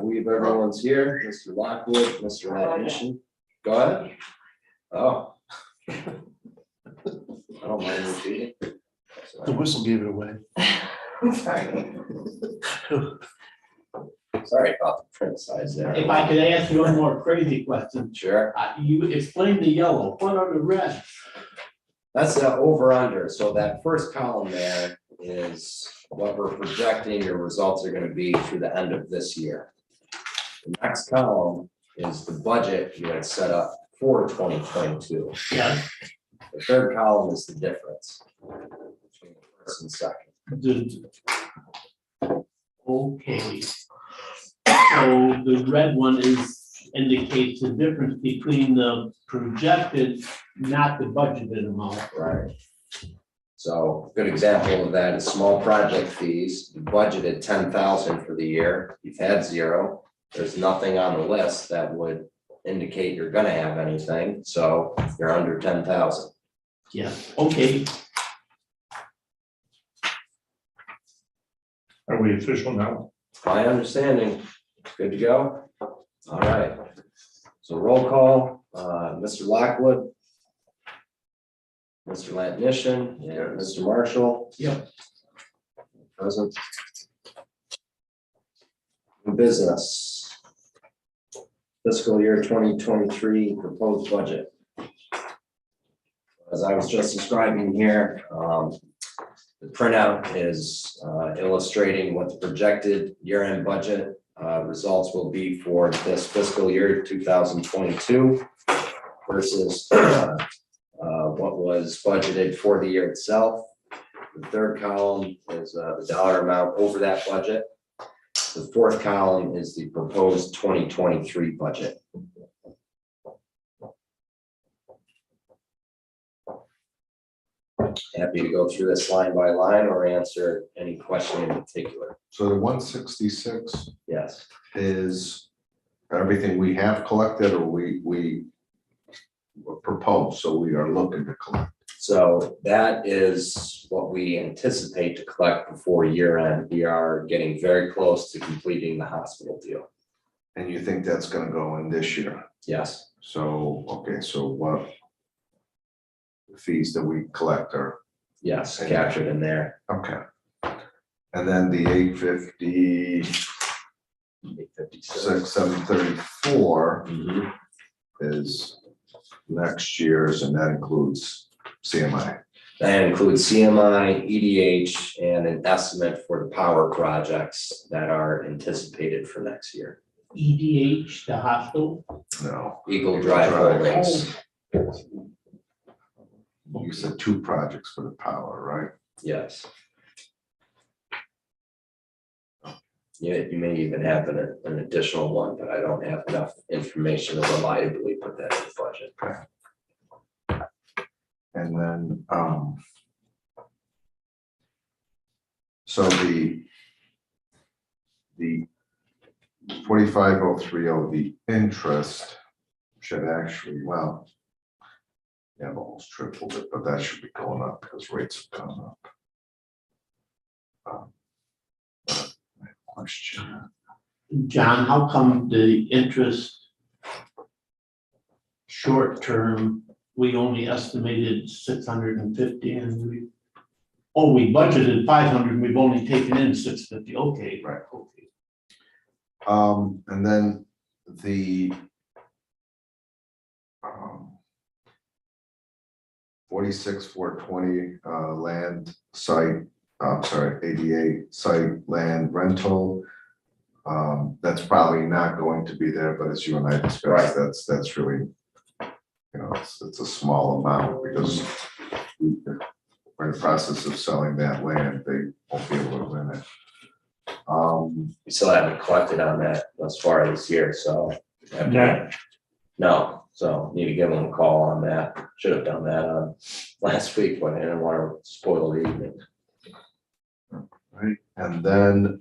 believe everyone's here. Mr. Lockwood, Mr. Latnition. Go ahead. Oh. I don't mind repeating. The whistle gave it away. Sorry about the print size there. If I could ask one more crazy question, Sure. you explained the yellow, what are the reds? That's the over under. So that first column there is what we're projecting your results are going to be through the end of this year. The next column is the budget you had set up for 2022. Yeah. The third column is the difference between the first and second. Okay. So the red one indicates the difference between the projected, not the budgeted amount. Right. So a good example of that is small project fees. You budgeted 10,000 for the year. You've had 0. There's nothing on the list that would indicate you're gonna have anything. So you're under 10,000. Yeah, okay. Are we official now? My understanding, good to go? All right. So roll call, Mr. Lockwood, Mr. Latnition, and Mr. Marshall. Yep. Present. New business. Fiscal year 2023 proposed budget. As I was just describing here, the printout is illustrating what the projected year-end budget results will be for this fiscal year 2022 versus what was budgeted for the year itself. The third column is the dollar amount over that budget. The fourth column is the proposed 2023 budget. Happy to go through this line by line or answer any question in particular. So the 166 Yes. is everything we have collected or we propose, so we are looking to collect. So that is what we anticipate to collect before year end. We are getting very close to completing the hospital deal. And you think that's gonna go in this year? Yes, So, okay, so what fees that we collect are, yes, captured in there. okay. And then the 856, 856. 734 Mhm. is next year's, and that includes CMI. That includes CMI, EDH, and an estimate for the power projects that are anticipated for next year. EDH, the hospital. No, Eagle Drive Holdings, you said 2 projects for the power, right? yes. Yeah, you may even have an additional one, but I don't have enough information to reliably put that in the budget. And then, so the 45,030, the interest should actually, well, yeah, I've almost tripled it, but that should be going up because rates have gone up. Question. John, how come the interest short term, we only estimated 650 and we budgeted 500, we've only taken in 650, okay. Right. Okay. And then the 46,420 land site, I'm sorry, ADA site land rental. That's probably not going to be there, but as you and I discussed, Right. that's really, you know, it's a small amount because we're in the process of selling that land. They won't be able to rent it. We still haven't collected on that thus far this year, so. No. No, so need to give them a call on that. Should have done that last week, but I didn't want to spoil the evening. Right, and then,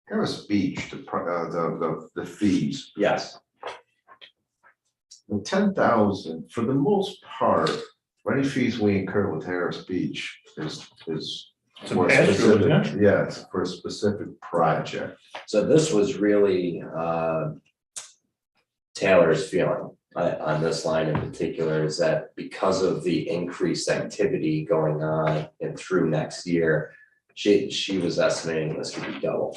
Harris Beach, the fees, Yes, the 10,000, for the most part, any fees we incur with Harris Beach is It's a for a pass-through, isn't specific, yeah, it's for a specific project. So this was really Taylor's feeling on this line in particular is that because of the increased activity going on and through next year, she was estimating this could be double.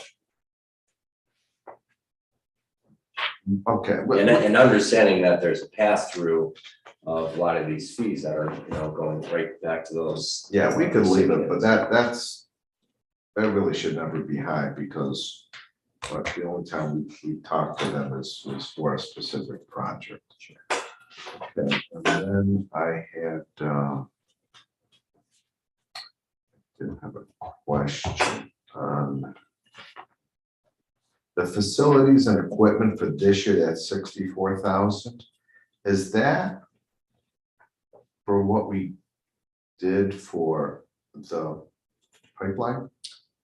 Okay, And understanding that there's a pass-through of a lot of these fees that are, going right back to those. yeah, we could leave it, but that really should never be high because the only time we talk to them is for a specific project. Okay, and then I had, did have a question on the facilities and equipment for this year, that's 64,000. Is that for what we did for the pipeline?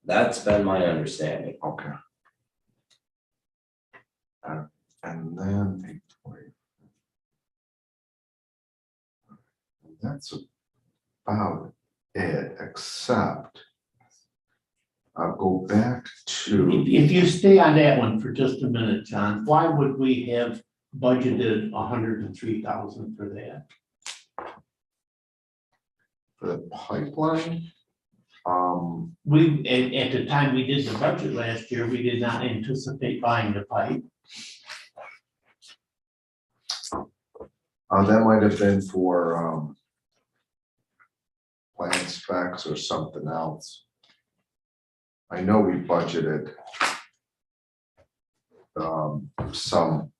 That's been my understanding. Okay. And then 820. That's about it, except I'll go back to, If you stay on that one for just a minute, John, why would we have budgeted 103,000 for that? for the pipeline. We, at the time we did the budget last year, we did not anticipate buying the pipe. That might have been for plant specs or something else. I know we budgeted some,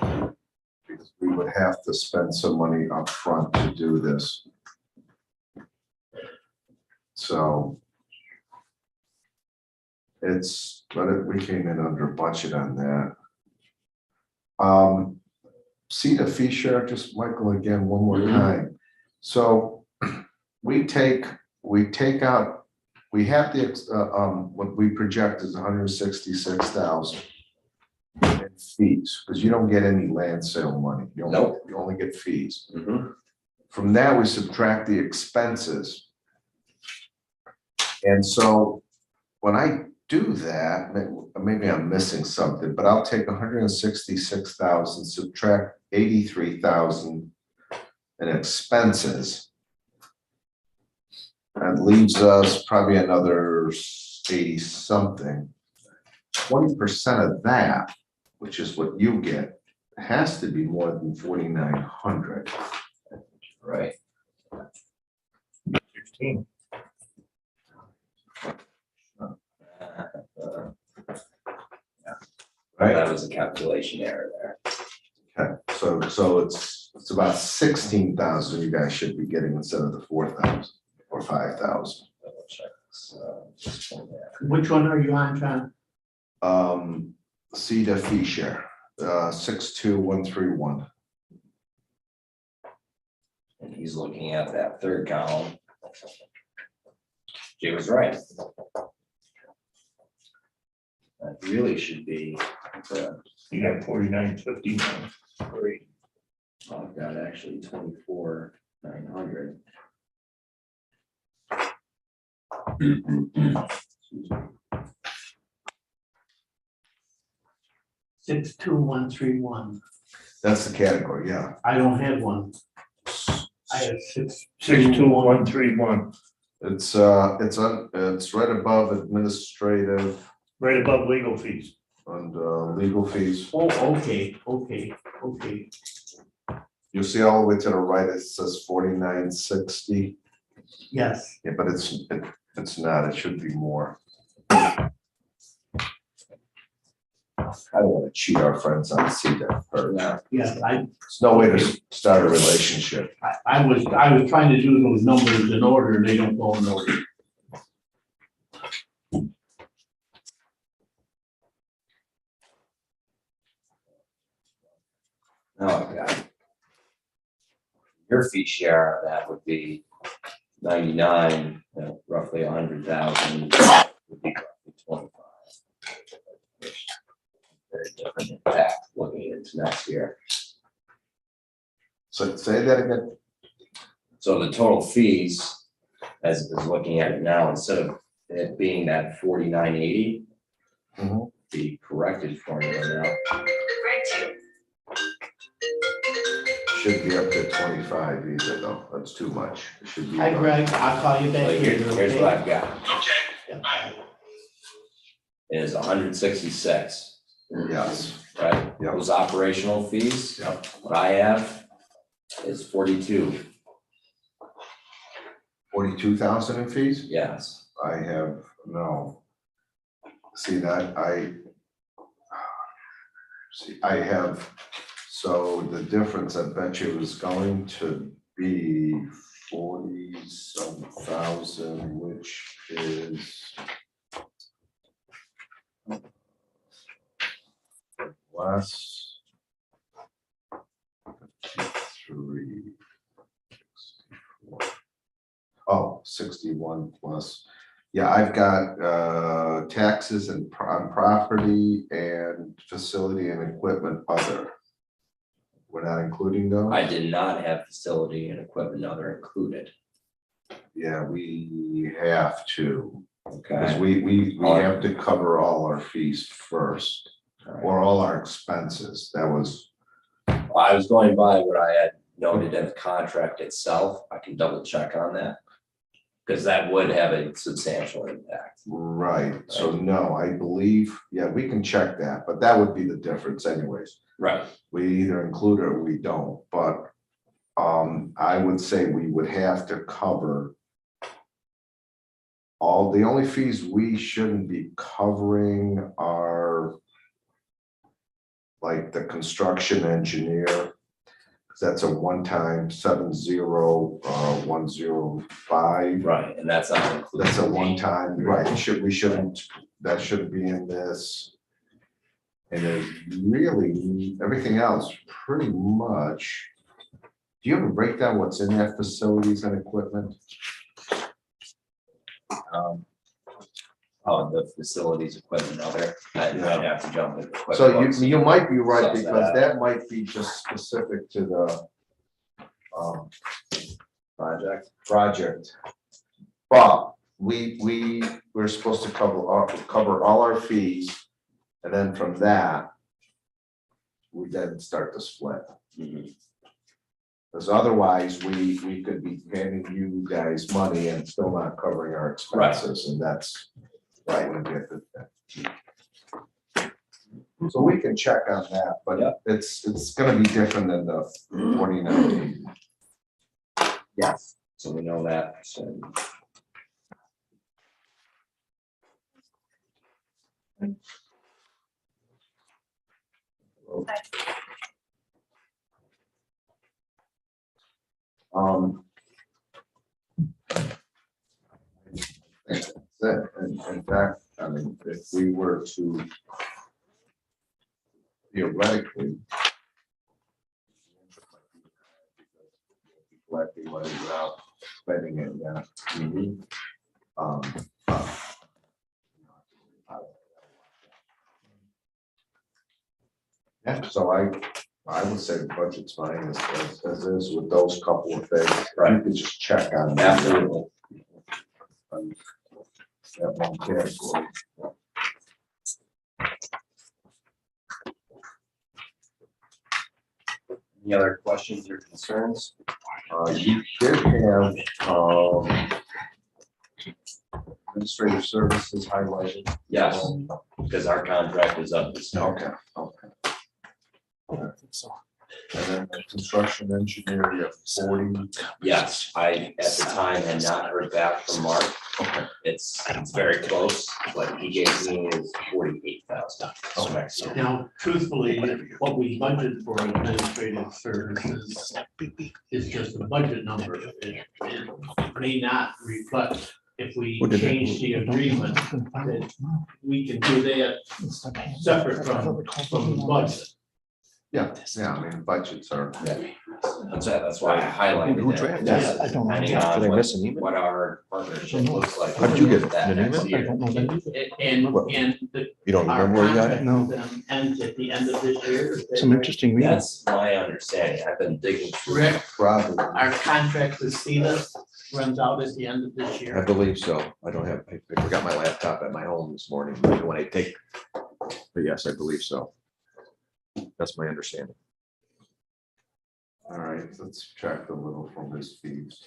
because we would have to spend some money up front to do this. So we came in under budget on that. See the fee share, just Michael again, one more time. So we have the, what we project is 166,000 in fees, because you don't get any land sale money. Nope. You only get fees. Mhm. From that, we subtract the expenses. And so when I do that, maybe I'm missing something, but I'll take 166,000, subtract 83,000 in expenses. That leaves us probably another 80 something. 20% of that, which is what you get, has to be more than 4,900. Right. 16. Right. That was a calculation error there. Okay, so it's about 16,000 you guys should be getting instead of the 4,000 or 5,000. Double check this, this one there. Which one are you on, John? See the fee share, 62131. And he's looking at that third column. Jay was right. That really should be, You got 49.50 now. Great. I've got actually 24,900. 62131. That's the category, yeah. I don't have one. I have 62131, It's right above administrative right above legal fees. and legal fees. Oh, okay. You'll see all the way to the right, it says 4960. Yes, Yeah, but it's not, it should be more. I don't want to cheat our friends on CDEP. No. yes, There's no way to start a relationship. I was trying to do those numbers in order, and they don't go in order. No, I've got it. Your fee share of that would be 99, roughly 100,000 would be roughly 25. Very different impact looking into next year. So say that again. So the total fees, as looking at it now, instead of it being that 4980, Mhm. the corrected formula now, Should be up to 25 either though, that's too much. It should be. Hi Greg, I'll call you back like here. here's what I've got, Yeah. is 166, Yes, right? Yep. Those operational fees, yep, what I have is 42, 42,000 in fees? yes. I have, no. See that, I have, so the difference, I bet you is going to be 40-some thousand, which is less 53, 64. Oh, 61 plus. Yeah, I've got taxes and on property and facility and equipment other. We're not including those? I did not have facility and equipment other included, Yeah, we have to, because okay? we have to cover all our fees first, All right. or all our expenses. That was, Well, I was going by what I had noted in the contract itself, I can double check on that. Because that would have a substantial impact. right, so no, I believe, yeah, we can check that, but that would be the difference anyways. Right. We either include it or we don't, but I would say we would have to cover all, the only fees we shouldn't be covering are like the construction engineer, because that's a one-time 70105. Right, and that's not included. That's a one-time, right, we shouldn't, that shouldn't be in this. And there's really, everything else pretty much. Do you have a breakdown what's in that facilities and equipment? Oh, the facilities, equipment, other, I'd have to jump into. So you might be right, Suss that because out. that might be just specific to the project. But we're supposed to cover all our fees, and then from that, we then start to split. Mhm. Because otherwise, we could be handing you guys money and still not covering our expenses, and that's why I would get that. So we can check on that, but Yeah. it's gonna be different than the 2019. Yes, so we know that, so. That, in fact, I mean, if we were to theoretically collecting money without spending it yet. Um, Yeah, so I would say the budget's fine as is with those couple of things. Right. You could just check on that. Absolutely. That one category. Any other questions or concerns? You did have, administrative services highlighted. Yes, because our contract is up this year. Okay, okay. And then construction engineer, you have 40. Yes, I, at the time, had not heard back from Mark. Okay. It's very close, but he gave me is 48,000. Okay. Now, truthfully, what we budget for administrative services is just a budget number. It may not reflect, if we change the agreement, that we can do that separate from the budget. Yeah, I mean, budgets are, That's why I highlighted Who that. drafted That's it? I don't know. depending Did I on miss an email? what our partnership looks like. How did you get it? that An next email? year. And the. You don't our remember where you got it? contract No. with them ends at the end of this year. is that Some right? interesting reading. That's my understanding. I've been digging through. Rick, Probably. our contract with CETA runs out at the end of this I year. believe so. I don't have, I forgot my laptop at my home this morning when I take, but yes, I believe so. That's my understanding. All right, let's track the little from his fees.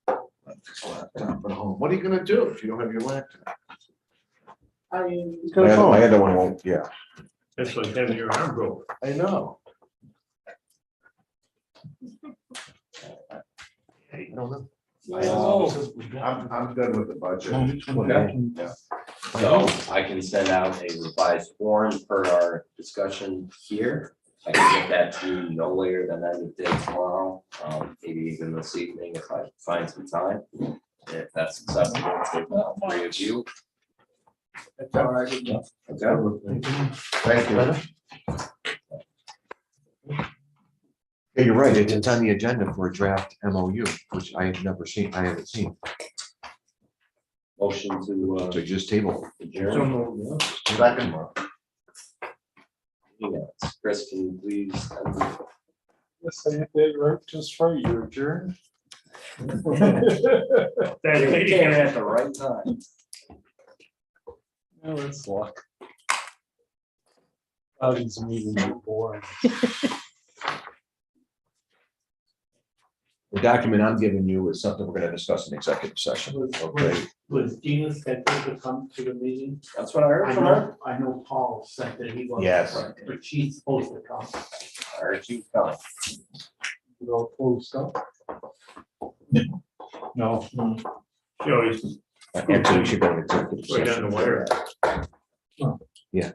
Laptop at home. What are you gonna do if you don't have your laptop? My other one won't, yeah. That's like having your arm broke. I know. I don't know. I'm good with the budget. Okay. So I can send out a revised form per our discussion here. I can get that to you no later than end of day tomorrow, maybe even this evening if I find some time. If that's acceptable to all three of you. That's all right. Okay. Thank you. Yeah, you're right. It's on the agenda for a draft MOU, which I have never seen. I haven't seen. Motion to So just table. adjourn. Second. Yes. Chris, can you please? Yes, I did right just right, you adjourned. That lady Came can at the right time. Oh, it's luck. Oh, these meetings are boring. The document I'm giving you is something we're gonna discuss in executive session. Okay. Was Gina scheduled to come to the meeting? That's what I heard from her. I know Paul said that he was. Yes. But she's supposed to come. I heard you coming. All closed up. No. She always Actually, we should go in executive right session. down the wire. Yeah.